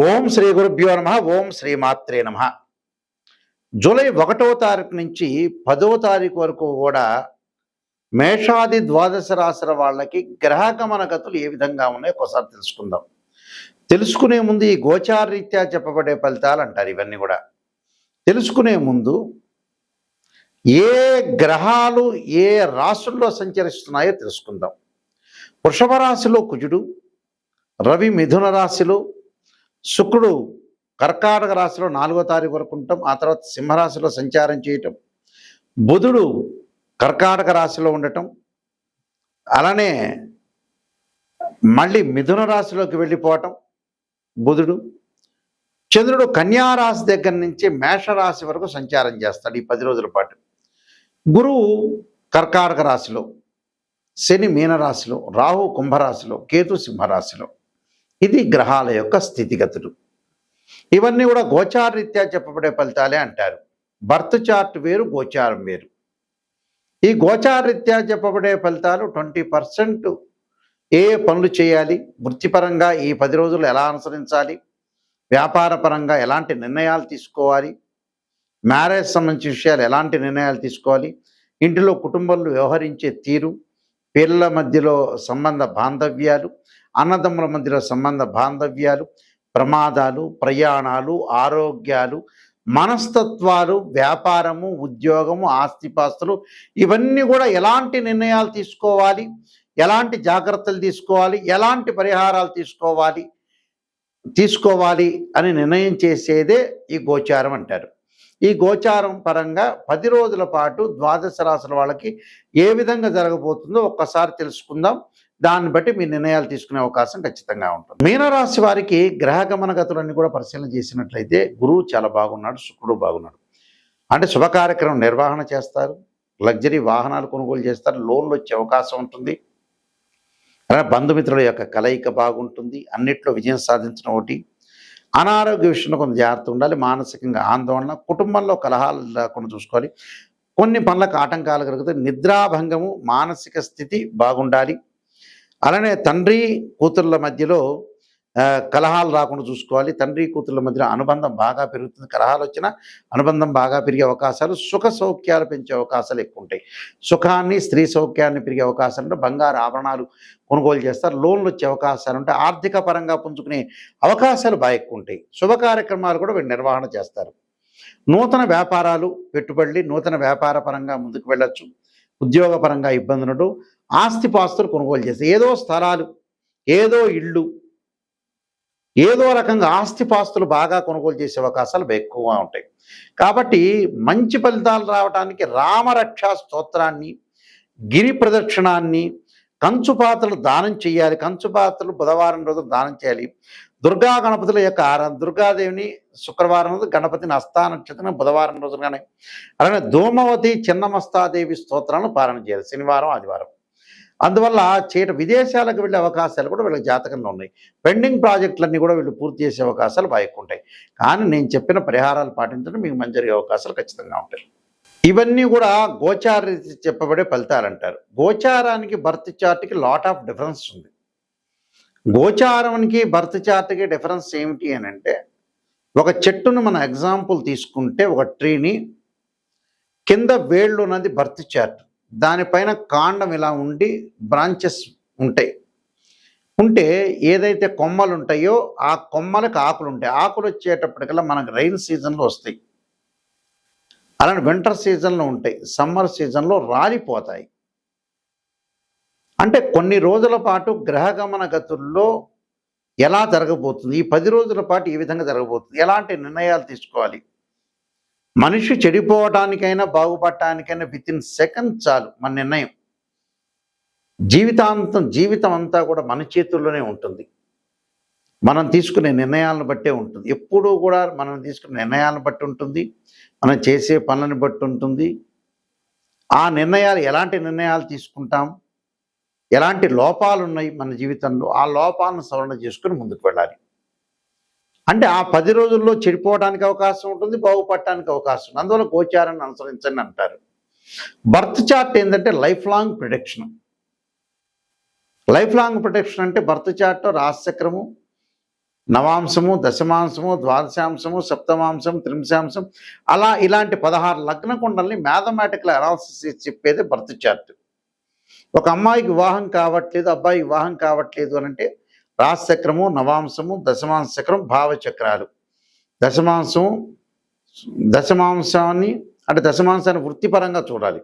ఓం శ్రీ గురుభ్యో నమ. ఓం శ్రీ మాత్రే నమ. జూలై 1వ తారీఖు నుంచి 10వ తారీఖు వరకు కూడా మేషాది ద్వాదశ రాశుల వాళ్ళకి గ్రహగమన గతులు ఏ విధంగా ఉన్నాయో ఒకసారి తెలుసుకుందాం. తెలుసుకునే ముందు ఈ గోచారరీత్యా చెప్పబడే ఫలితాలు అంటారు. ఇవన్నీ కూడా తెలుసుకునే ముందు ఏ గ్రహాలు ఏ రాశుల్లో సంచరిస్తున్నాయో తెలుసుకుందాం. వృషభ రాశిలో కుజుడు, రవి మిథున రాశిలో, శుక్రుడు కర్కాటక రాశిలో 4వ తారీఖు వరకు ఉంటాం. ఆ తర్వాత సింహరాశిలో సంచారం చేయటం, బుధుడు కర్కాటక రాశిలో ఉండటం, అలానే మళ్ళీ మిథున రాశిలోకి వెళ్ళిపోవటం బుధుడు. చంద్రుడు కన్యా రాశి దగ్గర నుంచి మేషరాశి వరకు సంచారం చేస్తాడు ఈ 10 రోజుల పాటు. గురువు కర్కాటక రాశిలో, శని మీనరాశిలో, రాహు కుంభరాశిలో, కేతు సింహరాశిలో. ఇది గ్రహాల యొక్క స్థితిగతులు. ఇవన్నీ కూడా గోచారరీత్యా చెప్పబడే ఫలితాలే అంటారు. బర్త్ చార్ట్ వేరు, గోచారం వేరు. ఈ గోచారరీత్యా చెప్పబడే ఫలితాలు 20% ఏ పనులు చేయాలి, వృత్తిపరంగా ఈ 10 రోజులు ఎలా అనుసరించాలి, వ్యాపార పరంగా ఎలాంటి నిర్ణయాలు తీసుకోవాలి, మ్యారేజ్ సంబంధించిన విషయాలు ఎలాంటి నిర్ణయాలు తీసుకోవాలి, ఇంటిలో కుటుంబంలో వ్యవహరించే తీరు, పిల్లల మధ్యలో సంబంధ బాంధవ్యాలు, అన్నదమ్ముల మధ్యలో సంబంధ బాంధవ్యాలు, ప్రమాదాలు, ప్రయాణాలు, ఆరోగ్యాలు, మనస్తత్వాలు, వ్యాపారము, ఉద్యోగము, ఆస్తిపాస్తులు, ఇవన్నీ కూడా ఎలాంటి నిర్ణయాలు తీసుకోవాలి, ఎలాంటి జాగ్రత్తలు తీసుకోవాలి, ఎలాంటి పరిహారాలు తీసుకోవాలి అని నిర్ణయం చేసేదే ఈ గోచారం అంటారు. ఈ గోచారం పరంగా 10 రోజుల పాటు ద్వాదశ రాశుల వాళ్ళకి ఏ విధంగా జరగబోతుందో ఒక్కసారి తెలుసుకుందాం. దాన్ని బట్టి మీ నిర్ణయాలు తీసుకునే అవకాశం ఖచ్చితంగా ఉంటుంది. మీనరాశి వారికి గ్రహగమన గతులన్నీ కూడా పరిశీలన చేసినట్లయితే గురువు చాలా బాగున్నాడు, శుక్రుడు బాగున్నాడు. అంటే శుభ కార్యక్రమం నిర్వహణ చేస్తారు, లగ్జరీ వాహనాలు కొనుగోలు చేస్తారు, లోన్లు వచ్చే అవకాశం ఉంటుంది. అలాగే బంధుమిత్రుల యొక్క కలయిక బాగుంటుంది, అన్నిట్లో విజయం సాధించడం ఒకటి. అనారోగ్య విషయంలో కొంత జాగ్రత్త ఉండాలి, మానసికంగా ఆందోళన, కుటుంబంలో కలహాలు లేకుండా చూసుకోవాలి, కొన్ని పనులకు ఆటంకాలు కలుగుతాయి, నిద్రాభంగము, మానసిక స్థితి బాగుండాలి. అలానే తండ్రి కూతుర్ల మధ్యలో కలహాలు రాకుండా చూసుకోవాలి. తండ్రి కూతుర్ల మధ్యలో అనుబంధం బాగా పెరుగుతుంది. కలహాలు వచ్చినా అనుబంధం బాగా పెరిగే అవకాశాలు, సుఖ సౌఖ్యాలు పెంచే అవకాశాలు ఎక్కువ ఉంటాయి. సుఖాన్ని, స్త్రీ సౌఖ్యాన్ని పెరిగే అవకాశాలు ఉంటే బంగారు ఆభరణాలు కొనుగోలు చేస్తారు, లోన్లు వచ్చే అవకాశాలు ఉంటాయి, ఆర్థిక పరంగా పుంజుకునే అవకాశాలు బాగా ఎక్కువ ఉంటాయి. శుభ కార్యక్రమాలు కూడా వీళ్ళు నిర్వహణ చేస్తారు. నూతన వ్యాపారాలు, పెట్టుబడులు, నూతన వ్యాపార పరంగా ముందుకు వెళ్ళొచ్చు. ఉద్యోగపరంగా ఇబ్బందులు, ఆస్తిపాస్తులు కొనుగోలు చేస్తాయి. ఏదో స్థలాలు, ఏదో ఇళ్ళు, ఏదో రకంగా ఆస్తిపాస్తులు బాగా కొనుగోలు చేసే అవకాశాలు ఎక్కువగా ఉంటాయి. కాబట్టి మంచి ఫలితాలు రావడానికి రామరక్షా స్తోత్రాన్ని, గిరి ప్రదక్షిణాన్ని, కంచుపాత్రలు దానం చేయాలి. కంచుపాత్రలు బుధవారం రోజు దానం చేయాలి. దుర్గా గణపతుల యొక్క దుర్గాదేవిని శుక్రవారం రోజు, గణపతిని హస్తా నక్షత్రం బుధవారం రోజు కానీ, అలానే ధూమవతి చిన్నమస్తాదేవి స్తోత్రాలను పాలన చేయాలి శనివారం, ఆదివారం. అందువల్ల విదేశాలకు వెళ్ళే అవకాశాలు కూడా వీళ్ళకి జాతకంలో ఉన్నాయి. పెండింగ్ ప్రాజెక్టులన్నీ కూడా వీళ్ళు పూర్తి చేసే అవకాశాలు బాగా ఎక్కువ ఉంటాయి. కానీ నేను చెప్పిన పరిహారాలు పాటించడం మీకు మంచి జరిగే అవకాశాలు ఖచ్చితంగా ఉంటాయి. ఇవన్నీ కూడా గోచార చెప్పబడే ఫలితాలు అంటారు. గోచారానికి బర్త్ చార్ట్కి లాట్ ఆఫ్ డిఫరెన్స్ ఉంది. గోచారానికి బర్త్ చార్ట్కి డిఫరెన్స్ ఏమిటి అని అంటే, ఒక చెట్టును మన ఎగ్జాంపుల్ తీసుకుంటే, ఒక ట్రీని కింద వేళ్ళు ఉన్నది బర్త్ చార్ట్, దానిపైన కాండం ఇలా ఉండి బ్రాంచెస్ ఉంటాయి. ఉంటే ఏదైతే కొమ్మలు ఉంటాయో ఆ కొమ్మలకు ఆకులు ఉంటాయి. ఆకులు వచ్చేటప్పటికల్లా మనకు రైన్ సీజన్లో వస్తాయి, అలానే వింటర్ సీజన్లో ఉంటాయి, సమ్మర్ సీజన్లో రాలిపోతాయి. అంటే కొన్ని రోజుల పాటు గ్రహగమన గతుల్లో ఎలా జరగబోతుంది, ఈ 10 రోజుల పాటు ఈ విధంగా జరగబోతుంది, ఎలాంటి నిర్ణయాలు తీసుకోవాలి, మనిషి చెడిపోవటానికైనా బాగుపడటానికైనా వితిన్ సెకండ్ చాలు మన నిర్ణయం. జీవితం అంతా కూడా మన చేతుల్లోనే ఉంటుంది. మనం తీసుకునే నిర్ణయాలను బట్టే ఉంటుంది. ఎప్పుడూ కూడా మనం తీసుకునే నిర్ణయాలను బట్టి ఉంటుంది, మనం చేసే పనులను బట్టి ఉంటుంది. ఆ నిర్ణయాలు, ఎలాంటి నిర్ణయాలు తీసుకుంటాం, ఎలాంటి లోపాలు ఉన్నాయి మన జీవితంలో, ఆ లోపాలను సవరణ చేసుకుని ముందుకు వెళ్ళాలి. అంటే ఆ 10 రోజుల్లో చెడిపోవడానికి అవకాశం ఉంటుంది, బాగుపడటానికి అవకాశం ఉంది. అందువల్ల గోచారాన్ని అనుసరించండి అంటారు. బర్త్ చార్ట్ ఏంటంటే life long prediction. Life long protection అంటే బర్త్ చార్ట్ రాశిచక్రము నవాంశము, దశమాంశము, ద్వాదశాంశము, సప్తమాంశం, త్రింశాంశం, అలా ఇలాంటి 16 లగ్న కుండల్ని మ్యాథమెటికల్ అనాలిసిస్ చేసి చెప్పేది బర్త్ చార్ట్. ఒక అమ్మాయికి వివాహం కావట్లేదు, అబ్బాయి వివాహం కావట్లేదు అని అంటే రాశి చక్రము, నవాంశము, దశమాంశ చక్రం, భావచక్రాలు. దశమాంశాన్ని అంటే దశమాంశాన్ని వృత్తిపరంగా చూడాలి.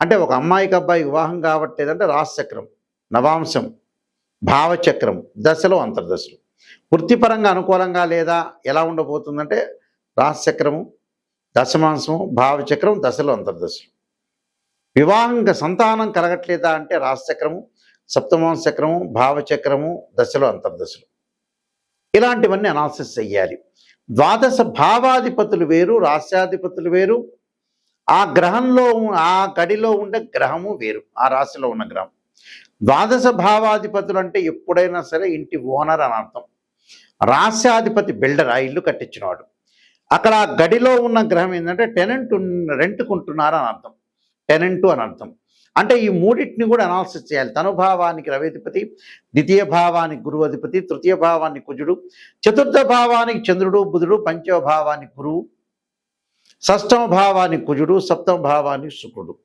అంటే ఒక అమ్మాయికి అబ్బాయి వివాహం కావట్లేదంటే రాశి చక్రం, నవాంశం, భావచక్రం, దశలో అంతర్దశలు. వృత్తిపరంగా అనుకూలంగా లేదా ఎలా ఉండబోతుందంటే రాశి చక్రము, దశమాంశము, భావచక్రం, దశలో అంతర్దశలు. వివాహంగా సంతానం కలగట్లేదా అంటే రాశి చక్రము, సప్తమాంశ చక్రము, భావచక్రము, దశలో అంతర్దశలు. ఇలాంటివన్నీ అనాలిసిస్ చెయ్యాలి. ద్వాదశ భావాధిపతులు వేరు, రాశ్యాధిపతులు వేరు, ఆ గ్రహంలో ఆ గడిలో ఉండే గ్రహము వేరు, ఆ రాశిలో ఉన్న గ్రహం. ద్వాదశ భావాధిపతులు అంటే ఎప్పుడైనా సరే ఇంటి ఓనర్ అని అర్థం. రాశ్యాధిపతి బిల్డర్, ఆ ఇల్లు కట్టించినవాడు. అక్కడ ఆ గడిలో ఉన్న గ్రహం ఏంటంటే టెనెంట్, రెంట్కుంటున్నారు అని అర్థం, టెనెంటు అని అర్థం. అంటే ఈ మూడింటిని కూడా అనాలిసిస్ చేయాలి. తనుభావానికి రవిధిపతి, ద్వితీయ భావానికి గురువు అధిపతి, తృతీయ భావానికి కుజుడు, చతుర్థ భావానికి చంద్రుడు బుధుడు, పంచమ భావానికి గురువు, షష్టమ భావానికి కుజుడు, సప్తమ భావానికి శుక్రుడు.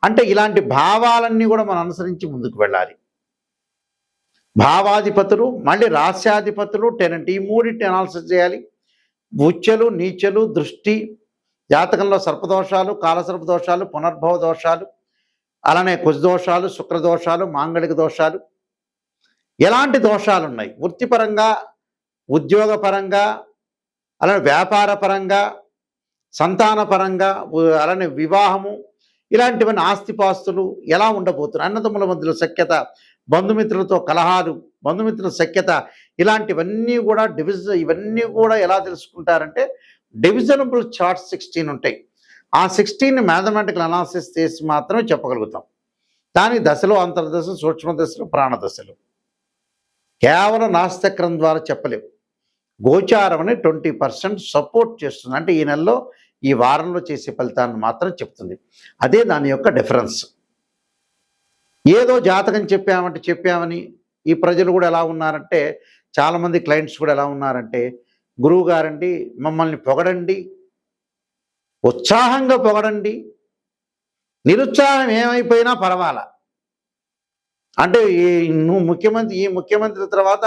అంటే ఇలాంటి భావాలన్నీ కూడా మనం అనుసరించి ముందుకు వెళ్ళాలి. భావాధిపతులు, మళ్ళీ రాస్యాధిపతులు, టెనెంట్, ఈ మూడింటిని అనాలిసిస్ చేయాలి. ఉచ్చలు, నీచలు, దృష్టి, జాతకంలో సర్పదోషాలు, కాలసర్ప దోషాలు, పునర్భవ దోషాలు, అలానే కుజదోషాలు, శుక్రదోషాలు, మాంగళిక దోషాలు, ఎలాంటి దోషాలు ఉన్నాయి వృత్తిపరంగా, ఉద్యోగపరంగా, అలానే వ్యాపారపరంగా, సంతానపరంగా, అలానే వివాహము, ఇలాంటివన్నీ ఆస్తిపాస్తులు ఎలా ఉండబోతున్నాయి, అన్నదమ్ముల మధ్యలో సఖ్యత, బంధుమిత్రులతో కలహాలు, బంధుమిత్రుల సఖ్యత, ఇలాంటివన్నీ కూడా ఇవన్నీ కూడా ఎలా తెలుసుకుంటారంటే డివిజనబుల్ చార్ట్స్ 16 ఉంటాయి. ఆ 16ని మ్యాథమెటికల్ అనాలిసిస్ చేసి మాత్రమే చెప్పగలుగుతాం. దాని దశలో అంతర్దశ, సూక్ష్మ దశలు, ప్రాణదశలు కేవలం నాస్తిచక్రం ద్వారా చెప్పలేవు. గోచారం అని 20% సపోర్ట్ చేస్తుంది. అంటే ఈ నెలలో, ఈ వారంలో చేసే ఫలితాన్ని మాత్రం చెప్తుంది. అదే దాని యొక్క డిఫరెన్స్. ఏదో జాతకం చెప్పామని ఈ ప్రజలు కూడా ఎలా ఉన్నారంటే, చాలామంది క్లయింట్స్ కూడా ఎలా ఉన్నారంటే, గురువు గారండి మమ్మల్ని పొగడండి, ఉత్సాహంగా పొగడండి, నిరుత్సాహం ఏమైపోయినా పర్వాలా, అంటే నువ్వు ముఖ్యమంత్రి, ఈ ముఖ్యమంత్రి తర్వాత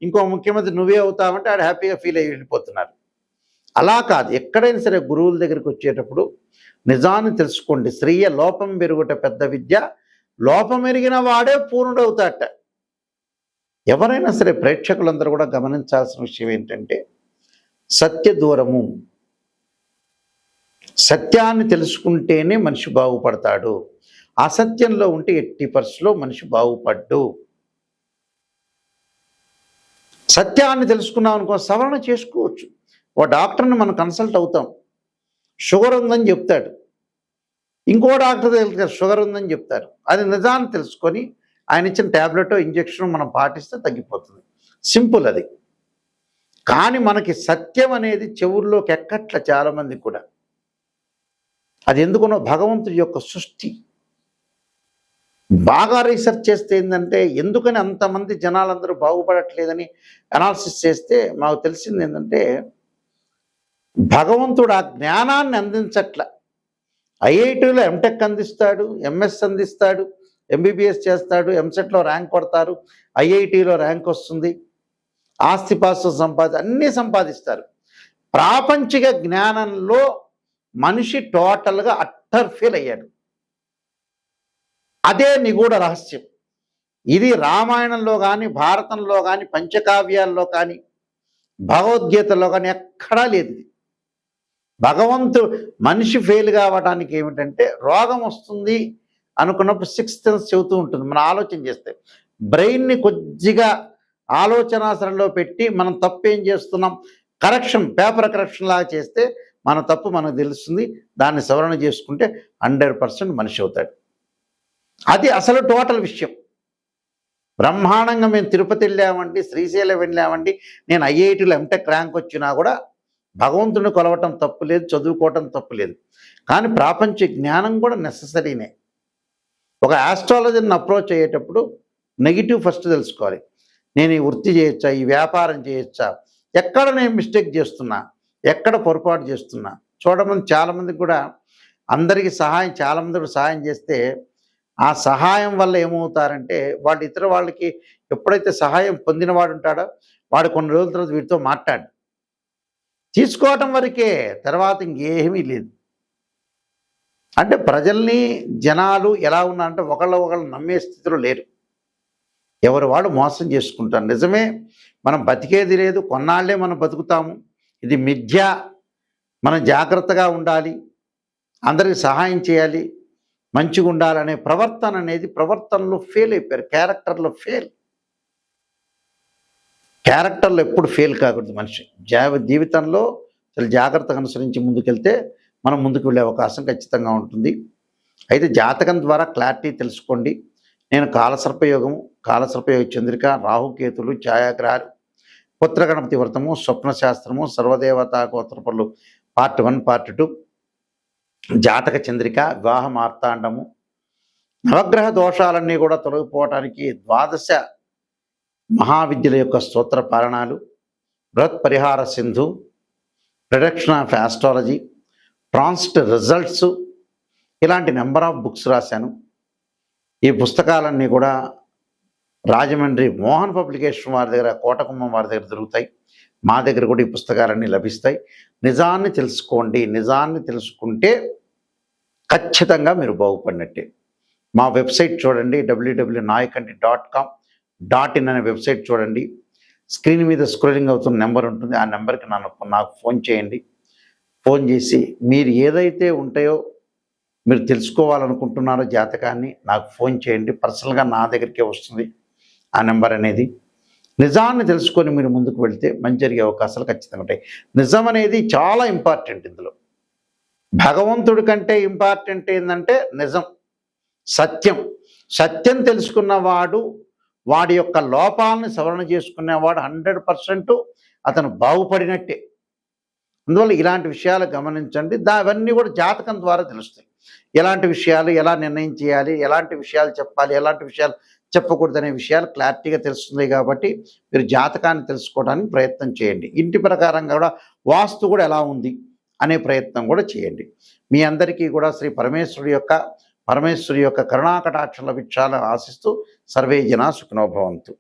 ఇంకో ముఖ్యమంత్రి నువ్వే అవుతావంటే ఆడు హ్యాపీగా ఫీల్ అయ్యి వెళ్ళిపోతున్నారు. అలా కాదు. ఎక్కడైనా సరే గురువుల దగ్గరికి వచ్చేటప్పుడు నిజాన్ని తెలుసుకోండి. శ్రీయ లోపం పెరుగుట పెద్ద విద్య, లోపం ఎరిగిన వాడే పూర్ణుడవుతాట. ఎవరైనా సరే ప్రేక్షకులందరూ కూడా గమనించాల్సిన విషయం ఏంటంటే, సత్య దూరము. సత్యాన్ని తెలుసుకుంటేనే మనిషి బాగుపడతాడు. అసత్యంలో ఉంటే 80% మనిషి బాగుపడ్డు. సత్యాన్ని తెలుసుకున్నాం అనుకో, సవరణ చేసుకోవచ్చు. ఓ డాక్టర్ని మనం కన్సల్ట్ అవుతాం, షుగర్ ఉందని చెప్తాడు. ఇంకో డాక్టర్ దగ్గర షుగర్ ఉందని చెప్తారు. అది నిజాన్ని తెలుసుకొని ఆయన ఇచ్చిన ట్యాబ్లెట్, ఇంజెక్షన్ మనం పాటిస్తే తగ్గిపోతుంది. సింపుల్ అది. కానీ మనకి సత్యం అనేది చెవుల్లోకి ఎక్కట్ల చాలామంది కూడా. అది ఎందుకునో భగవంతుడి యొక్క సృష్టి. బాగా రీసెర్చ్ చేస్తే ఏంటంటే, ఎందుకని అంతమంది జనాలందరూ బాగుపడట్లేదని అనాలిసిస్ చేస్తే మాకు తెలిసింది ఏంటంటే, భగవంతుడు ఆ జ్ఞానాన్ని అందించట్ల. ఐఐటీలో ఎంటెక్ అందిస్తాడు, ఎంఎస్ అందిస్తాడు, ఎంబీబీఎస్ చేస్తాడు, ఎంసెట్లో ర్యాంక్ కొడతారు, ఐఐటీలో ర్యాంక్ వస్తుంది, ఆస్తిపాస్తులు అన్నీ సంపాదిస్తారు. ప్రాపంచిక జ్ఞానంలో మనిషి టోటల్గా అట్టర్ ఫెయిల్ అయ్యాడు. అదే నిగూఢ రహస్యం. ఇది రామాయణంలో కానీ, భారతంలో కానీ, పంచకావ్యాల్లో కానీ, భగవద్గీతలో కానీ ఎక్కడా లేదు. మనిషి ఫెయిల్ కావడానికి ఏమిటంటే, రోగం వస్తుంది అనుకున్నప్పుడు 6th సెన్స్ చెబుతూ ఉంటుంది. మనం ఆలోచన చేస్తే బ్రెయిన్ని కొద్దిగా ఆలోచనాసరణలో పెట్టి మనం తప్పు ఏం చేస్తున్నాం, కరెక్షన్, పేపర్ కరెక్షన్ లాగా చేస్తే మన తప్పు మనకు తెలుస్తుంది. దాన్ని సవరణ చేసుకుంటే 100% మనిషి అవుతాడు. అది అసలు టోటల్ విషయం. బ్రహ్మాండంగా మేము తిరుపతి వెళ్ళామండి, శ్రీశైలం వెళ్ళామండి, నేను ఐఐటీలో ఎంటెక్ ర్యాంక్ వచ్చినా కూడా భగవంతుని కొలవటం తప్పు లేదు, చదువుకోవటం తప్పు లేదు. కానీ ప్రాపంచ జ్ఞానం కూడా నెససరీనే. ఒక ఆస్ట్రాలజర్ని అప్రోచ్ అయ్యేటప్పుడు నెగిటివ్ ఫస్ట్ తెలుసుకోవాలి. నేను ఈ వృత్తి చేయొచ్చా, ఈ వ్యాపారం చేయొచ్చా, ఎక్కడ నేను మిస్టేక్ చేస్తున్నా, ఎక్కడ పొరపాటు చేస్తున్నా చూడమని చాలామందికి కూడా అందరికీ చాలామంది కూడా సహాయం చేస్తే ఆ సహాయం వల్ల ఏమవుతారంటే వాళ్ళు ఇతర వాళ్ళకి ఎప్పుడైతే సహాయం పొందినవాడు ఉంటాడో వాడు కొన్ని రోజుల తర్వాత వీటితో మాట్లాడు తీసుకోవటం వరకే, తర్వాత ఇంకేమీ లేదు. అంటే ప్రజల్ని జనాలు ఎలా ఉన్నారంటే ఒకళ్ళు నమ్మే స్థితిలో లేరు. ఎవరు వాళ్ళు మోసం చేసుకుంటారు. నిజమే, మనం బతికేది లేదు, కొన్నాళ్లే మనం బతుకుతాము, ఇది మిథ్య, మనం జాగ్రత్తగా ఉండాలి, అందరికీ సహాయం చేయాలి, మంచిగా ఉండాలనే ప్రవర్తన అనేది ప్రవర్తనలో ఫెయిల్ అయిపోయారు. క్యారెక్టర్లో ఎప్పుడు ఫెయిల్ కాకూడదు మనిషి. జీవితంలో చాలా జాగ్రత్తగా అనుసరించి ముందుకెళ్తే మనం ముందుకు వెళ్ళే అవకాశం ఖచ్చితంగా ఉంటుంది. అయితే జాతకం ద్వారా క్లారిటీ తెలుసుకోండి. నేను కాలసర్పయోగము, కాలసర్పయోగ చంద్రిక, రాహుకేతులు, ఛాయాగ్రహాలు, పుత్రగణపతి వ్రతము, స్వప్నశాస్త్రము, సర్వదేవతా గోత్రపరులు పార్ట్ 1, పార్ట్ 2, జాతక చంద్రిక, వివాహ మార్తాండము, నవగ్రహ దోషాలన్నీ కూడా తొలగిపోవటానికి 12 మహావిద్యల యొక్క స్తోత్ర పారణాలు, బృహత్ పరిహార Sindhu, production of astrology, transit results, ఇలాంటి నెంబర్ ఆఫ్ బుక్స్ రాశాను. ఈ పుస్తకాలన్నీ కూడా రాజమండ్రి మోహన్ పబ్లికేషన్ వారి దగ్గర, కోటకుమ్మం వారి దగ్గర దొరుకుతాయి. మా దగ్గర కూడా ఈ పుస్తకాలన్నీ లభిస్తాయి. నిజాన్ని తెలుసుకోండి. నిజాన్ని తెలుసుకుంటే ఖచ్చితంగా మీరు బాగుపడినట్టే. మా వెబ్సైట్ చూడండి, www.nayakanti.com.in అనే వెబ్సైట్ చూడండి. స్క్రీన్ మీద స్క్రోలింగ్ అవుతున్న నెంబర్ ఉంటుంది, ఆ నెంబర్కి నాకు ఫోన్ చేయండి. ఫోన్ చేసి మీరు ఏదైతే ఉంటాయో మీరు తెలుసుకోవాలనుకుంటున్నారో జాతకాన్ని నాకు ఫోన్ చేయండి. పర్సనల్గా నా దగ్గరికే వస్తుంది ఆ నెంబర్ అనేది. నిజాన్ని తెలుసుకొని మీరు ముందుకు వెళితే మంచి జరిగే అవకాశాలు ఖచ్చితంగా ఉంటాయి. నిజం అనేది చాలా ఇంపార్టెంట్. ఇందులో భగవంతుడి కంటే ఇంపార్టెంట్ ఏంటంటే నిజం, సత్యం తెలుసుకున్నవాడు, వాడి యొక్క లోపాలను సవరణ చేసుకునేవాడు 100% అతను బాగుపడినట్టే. అందువల్ల ఇలాంటి విషయాలు గమనించండి. అవన్నీ కూడా జాతకం ద్వారా తెలుస్తాయి. ఎలాంటి విషయాలు ఎలా నిర్ణయం చేయాలి, ఎలాంటి విషయాలు చెప్పాలి, ఎలాంటి విషయాలు చెప్పకూడదనే విషయాలు క్లారిటీగా తెలుస్తుంది. కాబట్టి మీరు జాతకాన్ని తెలుసుకోవడానికి ప్రయత్నం చేయండి. ఇంటి ప్రకారంగా కూడా వాస్తు కూడా ఎలా ఉంది అనే ప్రయత్నం కూడా చేయండి. మీ అందరికీ కూడా శ్రీ పరమేశ్వరి యొక్క కరుణాకటాక్ష లభించాలని ఆశిస్తూ సర్వే జనా సుఖినో భవంతు.